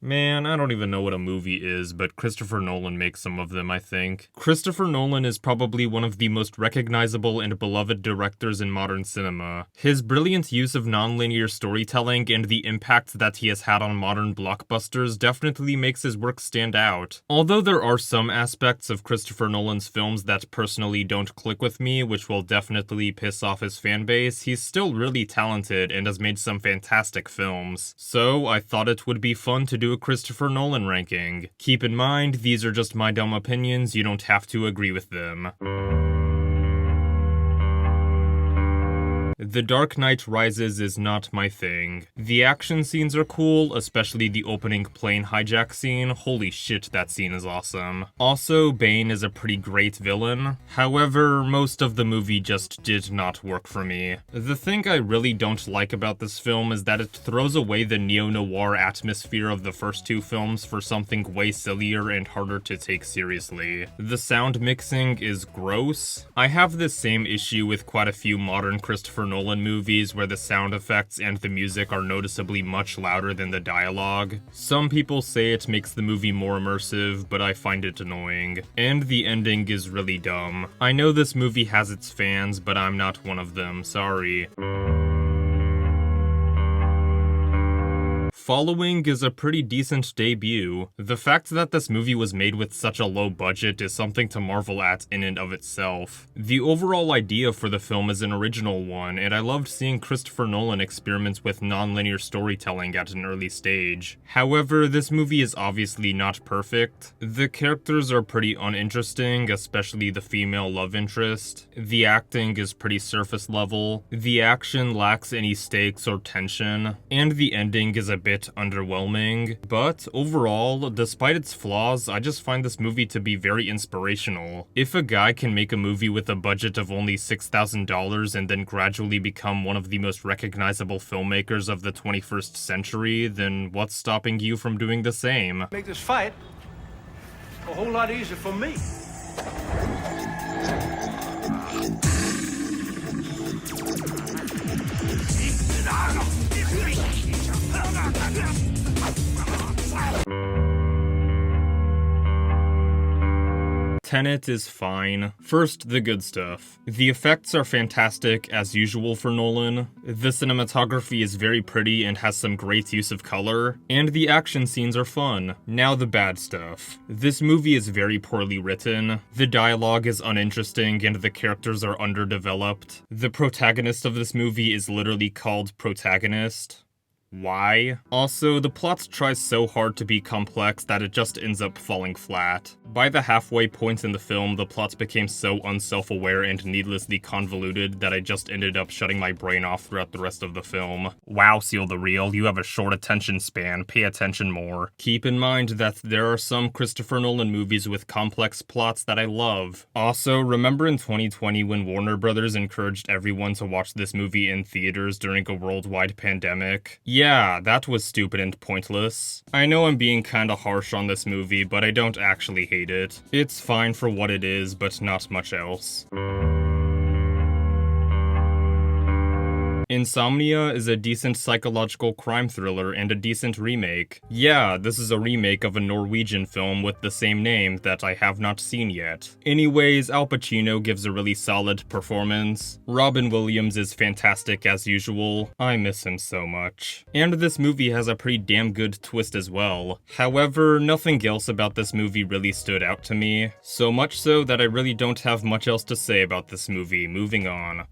Man, I don't even know what a movie is, but Christopher Nolan makes some of them, I think. Christopher Nolan is probably one of the most recognizable and beloved directors in modern cinema. His brilliant use of nonlinear storytelling and the impact that he has had on modern blockbusters definitely makes his work stand out. Although there are some aspects of Christopher Nolan's films that personally don't click with me, which will definitely piss off his fanbase, he's still really talented and has made some fantastic films. So I thought it would be fun to do a Christopher Nolan ranking. Keep in mind, these are just my dumb opinions, you don't have to agree with them. The Dark Knight Rises is not my thing. The action scenes are cool, especially the opening plane hijack scene. Holy shit, that scene is awesome. Also, Bane is a pretty great villain. However, most of the movie just did not work for me. The thing I really don't like about this film is that it throws away the neo-noir atmosphere of the first two films for something way sillier and harder to take seriously. The sound mixing is gross. I have this same issue with quite a few modern Christopher Nolan movies where the sound effects and the music are noticeably much louder than the dialogue. Some people say it makes the movie more immersive, but I find it annoying. And the ending is really dumb. I know this movie has its fans, but I'm not one of them, sorry. Following is a pretty decent debut. The fact that this movie was made with such a low budget is something to marvel at in and of itself. The overall idea for the film is an original one, and I loved seeing Christopher Nolan experiment with non-linear storytelling at an early stage. However, this movie is obviously not perfect. The characters are pretty uninteresting, especially the female love interest. The acting is pretty surface level. The action lacks any stakes or tension, and the ending is a bit underwhelming, but overall, despite its flaws, I just find this movie to be very inspirational. If a guy can make a movie with a budget of only $6,000 and then gradually become one of the most recognizable filmmakers of the 21st century, then what's stopping you from doing the same? Make this fight a whole lot easier for me. Tenet is fine. First, the good stuff. The effects are fantastic, as usual for Nolan. The cinematography is very pretty and has some great use of color. And the action scenes are fun. Now the bad stuff. This movie is very poorly written. The dialogue is uninteresting and the characters are underdeveloped. The protagonist of this movie is literally called Protagonist. Why? Also, the plot tries so hard to be complex that it just ends up falling flat. By the halfway point in the film, the plot became so unself-aware and needlessly convoluted that I just ended up shutting my brain off throughout the rest of the film. Wow, Seal the Real, you have a short attention span, pay attention more. Keep in mind that there are some Christopher Nolan movies with complex plots that I love. Also, remember in 2020 when Warner Brothers encouraged everyone to watch this movie in theaters during a worldwide pandemic? Yeah, that was stupid and pointless. I know I'm being kinda harsh on this movie, but I don't actually hate it. It's fine for what it is, but not much else. Insomnia is a decent psychological crime thriller and a decent remake. Yeah, this is a remake of a Norwegian film with the same name that I have not seen yet. Anyways, Al Pacino gives a really solid performance. Robin Williams is fantastic as usual. I miss him so much. And this movie has a pretty damn good twist as well. However, nothing else about this movie really stood out to me. So much so that I really don't have much else to say about this movie. Moving on.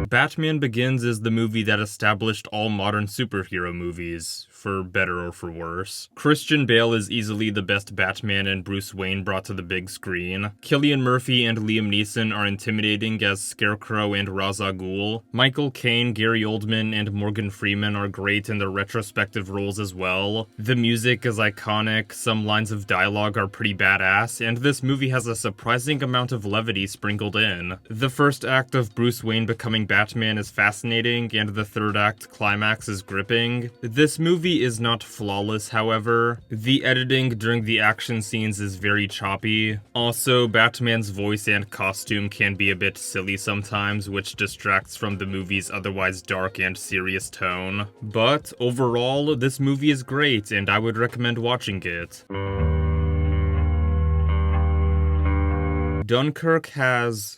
Batman Begins is the movie that established all modern superhero movies, for better or for worse. Christian Bale is easily the best Batman and Bruce Wayne brought to the big screen. Cillian Murphy and Liam Neeson are intimidating as Scarecrow and Ra's al Ghul. Michael Caine, Gary Oldman, and Morgan Freeman are great in their retrospective roles as well. The music is iconic, some lines of dialogue are pretty badass, and this movie has a surprising amount of levity sprinkled in. The first act of Bruce Wayne becoming Batman is fascinating and the third act climax is gripping. This movie is not flawless, however. The editing during the action scenes is very choppy. Also, Batman's voice and costume can be a bit silly sometimes, which distracts from the movie's otherwise dark and serious tone. But overall, this movie is great and I would recommend watching it. Dunkirk has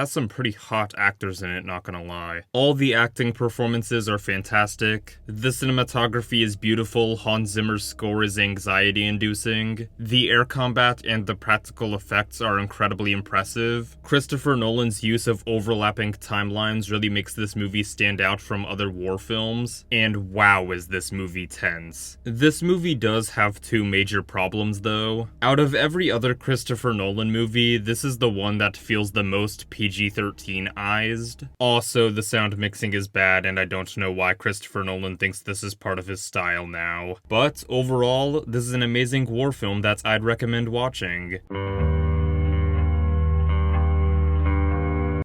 some pretty hot actors in it, not gonna lie. All the acting performances are fantastic. The cinematography is beautiful. Hans Zimmer's score is anxiety-inducing. The air combat and the practical effects are incredibly impressive. Christopher Nolan's use of overlapping timelines really makes this movie stand out from other war films. And wow, is this movie tense. This movie does have two major problems, though. Out of every other Christopher Nolan movie, this is the one that feels the most PG-13ized. Also, the sound mixing is bad, and I don't know why Christopher Nolan thinks this is part of his style now. But overall, this is an amazing war film that I'd recommend watching.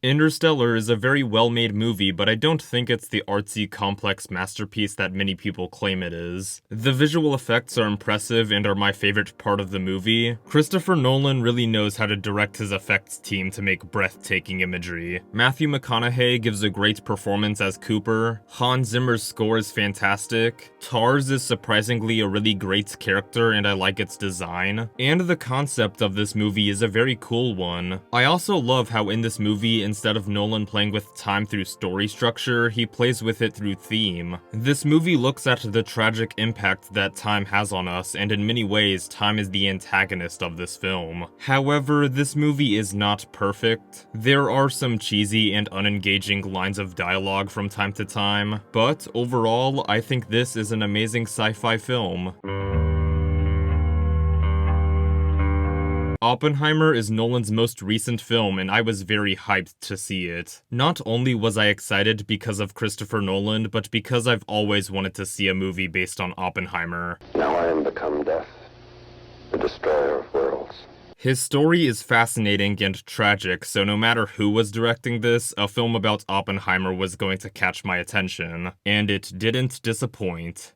Interstellar is a very well-made movie, but I don't think it's the artsy, complex masterpiece that many people claim it is. The visual effects are impressive and are my favorite part of the movie. Christopher Nolan really knows how to direct his effects team to make breathtaking imagery. Matthew McConaughey gives a great performance as Cooper. Hans Zimmer's score is fantastic. Tars is surprisingly a really great character and I like its design. And the concept of this movie is a very cool one. I also love how in this movie, instead of Nolan playing with time through story structure, he plays with it through theme. This movie looks at the tragic impact that time has on us, and in many ways, time is the antagonist of this film. However, this movie is not perfect. There are some cheesy and unengaging lines of dialogue from time to time, but overall, I think this is an amazing sci-fi film. Oppenheimer is Nolan's most recent film, and I was very hyped to see it. Not only was I excited because of Christopher Nolan, but because I've always wanted to see a movie based on Oppenheimer. Now I am become death, the destroyer of worlds. His story is fascinating and tragic, so no matter who was directing this, a film about Oppenheimer was going to catch my attention. And it didn't disappoint.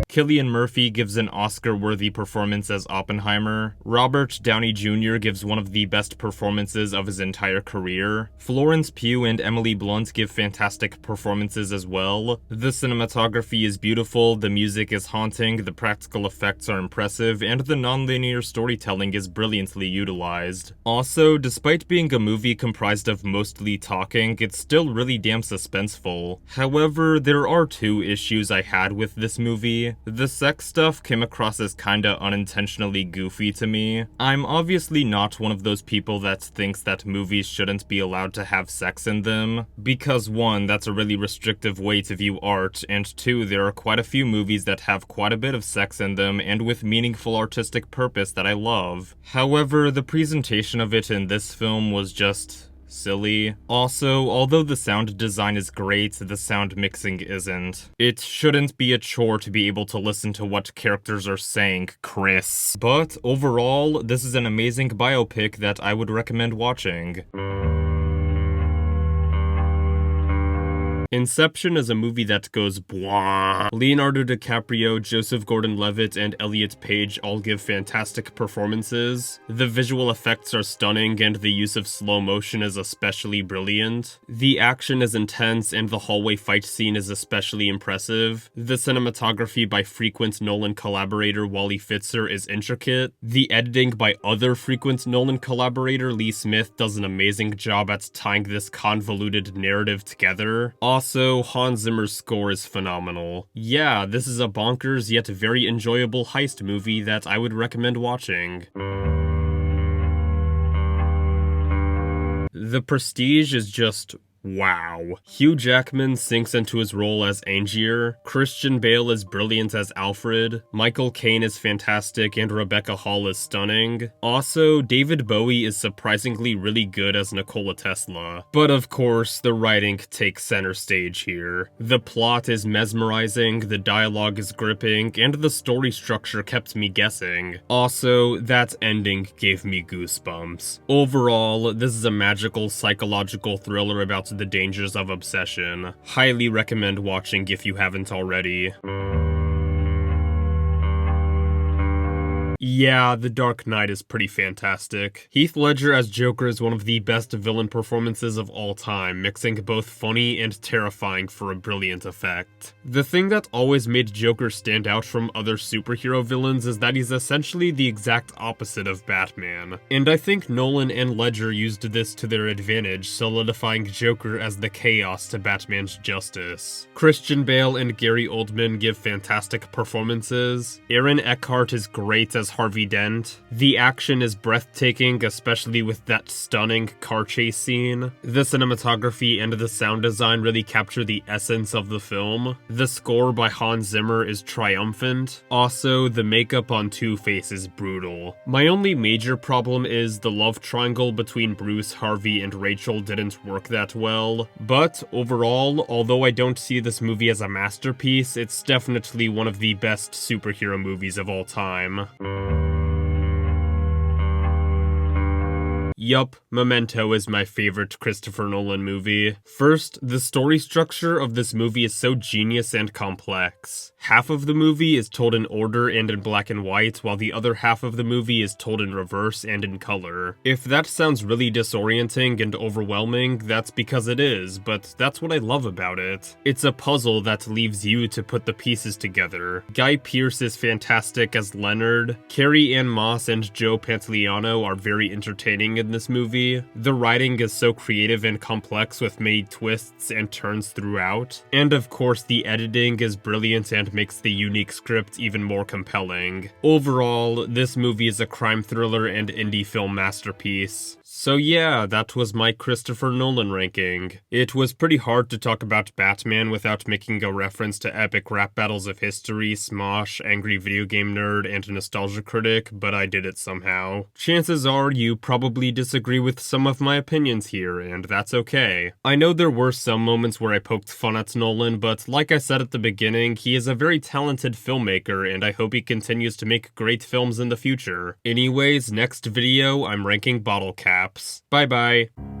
Cillian Murphy gives an Oscar-worthy performance as Oppenheimer. Robert Downey Jr. gives one of the best performances of his entire career. Florence Pugh and Emily Blunt give fantastic performances as well. The cinematography is beautiful, the music is haunting, the practical effects are impressive, and the non-linear storytelling is brilliantly utilized. Also, despite being a movie comprised of mostly talking, it's still really damn suspenseful. However, there are two issues I had with this movie. The sex stuff came across as kinda unintentionally goofy to me. I'm obviously not one of those people that thinks that movies shouldn't be allowed to have sex in them, because one, that's a really restrictive way to view art, and two, there are quite a few movies that have quite a bit of sex in them and with meaningful artistic purpose that I love. However, the presentation of it in this film was just silly. Also, although the sound design is great, the sound mixing isn't. It shouldn't be a chore to be able to listen to what characters are saying, Chris. But overall, this is an amazing biopic that I would recommend watching. Inception is a movie that goes blah. Leonardo DiCaprio, Joseph Gordon-Levitt, and Elliot Page all give fantastic performances. The visual effects are stunning, and the use of slow motion is especially brilliant. The action is intense, and the hallway fight scene is especially impressive. The cinematography by frequent Nolan collaborator Wally Fitzer is intricate. The editing by other frequent Nolan collaborator Lee Smith does an amazing job at tying this convoluted narrative together. Also, Hans Zimmer's score is phenomenal. Yeah, this is a bonkers yet very enjoyable heist movie that I would recommend watching. The Prestige is just Wow. Hugh Jackman sinks into his role as Angier, Christian Bale is brilliant as Alfred, Michael Caine is fantastic, and Rebecca Hall is stunning. Also, David Bowie is surprisingly really good as Nikola Tesla. But of course, the writing takes center stage here. The plot is mesmerizing, the dialogue is gripping, and the story structure kept me guessing. Also, that ending gave me goosebumps. Overall, this is a magical psychological thriller about the dangers of obsession. Highly recommend watching if you haven't already. Yeah, The Dark Knight is pretty fantastic. Heath Ledger as Joker is one of the best villain performances of all time, mixing both funny and terrifying for a brilliant effect. The thing that always made Joker stand out from other superhero villains is that he's essentially the exact opposite of Batman. And I think Nolan and Ledger used this to their advantage, solidifying Joker as the chaos to Batman's justice. Christian Bale and Gary Oldman give fantastic performances. Aaron Eckhart is great as Harvey Dent. The action is breathtaking, especially with that stunning car chase scene. The cinematography and the sound design really capture the essence of the film. The score by Hans Zimmer is triumphant. Also, the makeup on Two-Face is brutal. My only major problem is the love triangle between Bruce, Harvey, and Rachel didn't work that well. But overall, although I don't see this movie as a masterpiece, it's definitely one of the best superhero movies of all time. Yup, Memento is my favorite Christopher Nolan movie. First, the story structure of this movie is so genius and complex. Half of the movie is told in order and in black and white, while the other half of the movie is told in reverse and in color. If that sounds really disorienting and overwhelming, that's because it is, but that's what I love about it. It's a puzzle that leaves you to put the pieces together. Guy Pearce is fantastic as Leonard. Carrie-Anne Moss and Joe Pantoliano are very entertaining in this movie. The writing is so creative and complex with many twists and turns throughout. And of course, the editing is brilliant and makes the unique script even more compelling. Overall, this movie is a crime thriller and indie film masterpiece. So yeah, that was my Christopher Nolan ranking. It was pretty hard to talk about Batman without making a reference to epic rap battles of history, Smosh, Angry Video Game Nerd, and Nostalgia Critic, but I did it somehow. Chances are you probably disagree with some of my opinions here, and that's okay. I know there were some moments where I poked fun at Nolan, but like I said at the beginning, he is a very talented filmmaker, and I hope he continues to make great films in the future. Anyways, next video, I'm ranking bottle caps. Bye bye.